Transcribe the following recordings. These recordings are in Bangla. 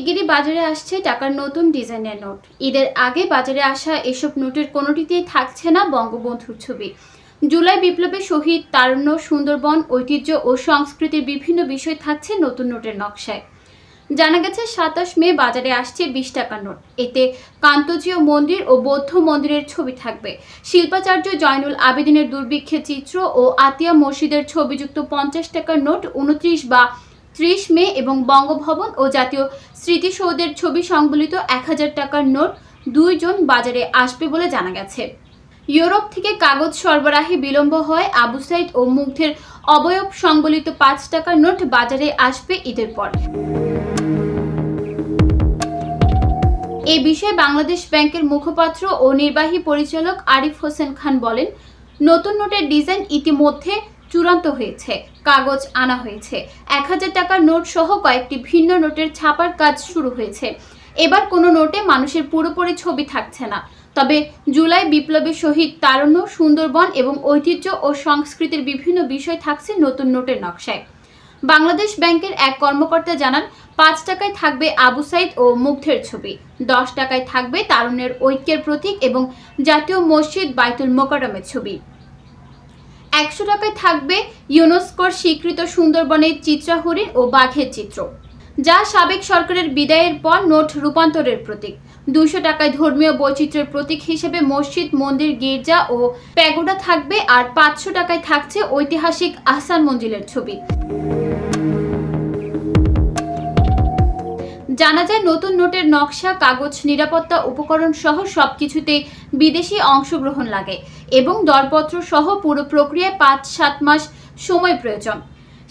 শিগগিরই বাজারে আসছে টাকার নতুন ডিজাইনের নোট। ঈদের আগে বাজারে আসা এসব নোটের কোনোটিতেই থাকছে না বঙ্গবন্ধুর ছবি। জুলাই বিপ্লবে শহীদ, তারুণ্য, সুন্দরবন, ঐতিহ্য ও সংস্কৃতির বিভিন্ন বিষয় থাকছে নতুন নোটের নকশায়। জানা গেছে ২৭ মে বাজারে আসছে ২০ টাকার নোট। এতে কান্তজিও মন্দির ও বৌদ্ধ মন্দিরের ছবি থাকবে। শিল্পাচার্য জয়নুল আবেদিনের দুর্ভিক্ষের চিত্র ও আতিয়া মসজিদের ছবিযুক্ত ৫০ টাকার নোট ২৯ বা ৩০ মে এবং বঙ্গভবন ও জাতীয় স্মৃতিসৌধের ছবি সংবলিত ১০০০ টাকার নোট ২ জুন বাজারে আসবে বলে জানা গেছে। ইউরোপ থেকে কাগজ সরবরাহে বিলম্ব হয় আবু সাইদ ও মুগ্ধের অবয়ব সংবলিত ৫ টাকার নোট বাজারে আসবে ঈদের পর। এই বিষয়ে বাংলাদেশ ব্যাংকের মুখপাত্র ও নির্বাহী পরিচালক আরিফ হোসেন খান বলেন, নতুন নোটের ডিজাইন ইতিমধ্যে চূড়ান্ত হয়েছে, কাগজ আনা হয়েছে। ১০০০ টাকার নোট সহ কয়েকটি ভিন্ন নোটের ছাপার কাজ শুরু হয়েছে। এবার কোনো নোটে মানুষের পুরোপুরি ছবি থাকছে না। তবে জুলাই বিপ্লবে শহীদ, তারুণ্য, সুন্দরবন এবং ঐতিহ্য ও সংস্কৃতির বিভিন্ন বিষয় থাকছে নতুন নোটের নকশায়। বাংলাদেশ ব্যাংকের এক কর্মকর্তা জানান, ৫ টাকায় থাকবে আবু সাইদ ও মুগ্ধের ছবি, ১০ টাকায় থাকবে তারুণ্যের ঐক্যের প্রতীক এবং জাতীয় মসজিদ বাইতুল মোকাররমের ছবি, ১০০ টাকায় থাকবে ইউনেস্কোর স্বীকৃত সুন্দরবনের চিত্রাহরিণ ও বাঘের চিত্র, যা সাবেক সরকারের বিদায়ের পর নোট রূপান্তরের প্রতীক। ২০০ টাকায় ধর্মীয় বৈচিত্র্যের প্রতীক হিসেবে মসজিদ, মন্দির, গির্জা ও প্যাগোডা থাকবে। আর ৫০০ টাকায় থাকছে ঐতিহাসিক আহসান মঞ্জিলের ছবি। জানা যায়, নতুন নোটের নকশা, কাগজ, নিরাপত্তা উপকরণ সহ সবকিছুতেই বিদেশি অংশগ্রহণ লাগে এবং দরপত্র সহ পুরো প্রক্রিয়ায় ৫-৭ মাস সময় প্রয়োজন।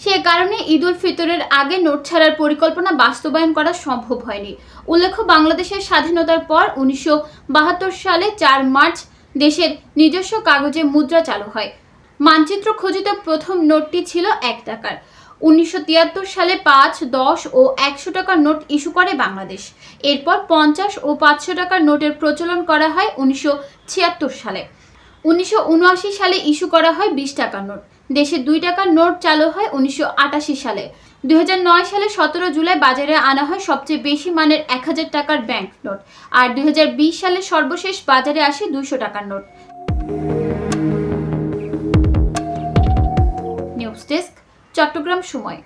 সে কারণে ঈদ উল ফিতরের আগে নোট ছাড়ার পরিকল্পনা বাস্তবায়ন করা সম্ভব হয়নি। উল্লেখ্য, বাংলাদেশের স্বাধীনতার পর ১৯৭২ সালে ৪ মার্চ দেশের নিজস্ব কাগজে মুদ্রা চালু হয়। মানচিত্র খচিত প্রথম নোটটি ছিল ১ টাকার। ১৯৭৩ সালে ৫, ১০ ও ১০০ টাকার নোট ইস্যু করে বাংলাদেশ। এরপর ৫০ ও ৫০০ টাকার নোটের প্রচলন করা হয় ১৯৭৬ সালে। ১৯৭৯ সালে ইস্যু করা হয় ২০ টাকার নোট। দেশে ২ টাকার নোট চালু হয় ১৯৮৮ সালে। ২০০৯ সালে ১৭ জুলাই বাজারে আনা হয় সবচেয়ে বেশি মানের ১০০০ টাকার ব্যাংক নোট। আর ২০২০ সালে সর্বশেষ বাজারে আসে ২০০ টাকার নোট। নিউজ ডেস্ক, চট্টগ্রাম সময়।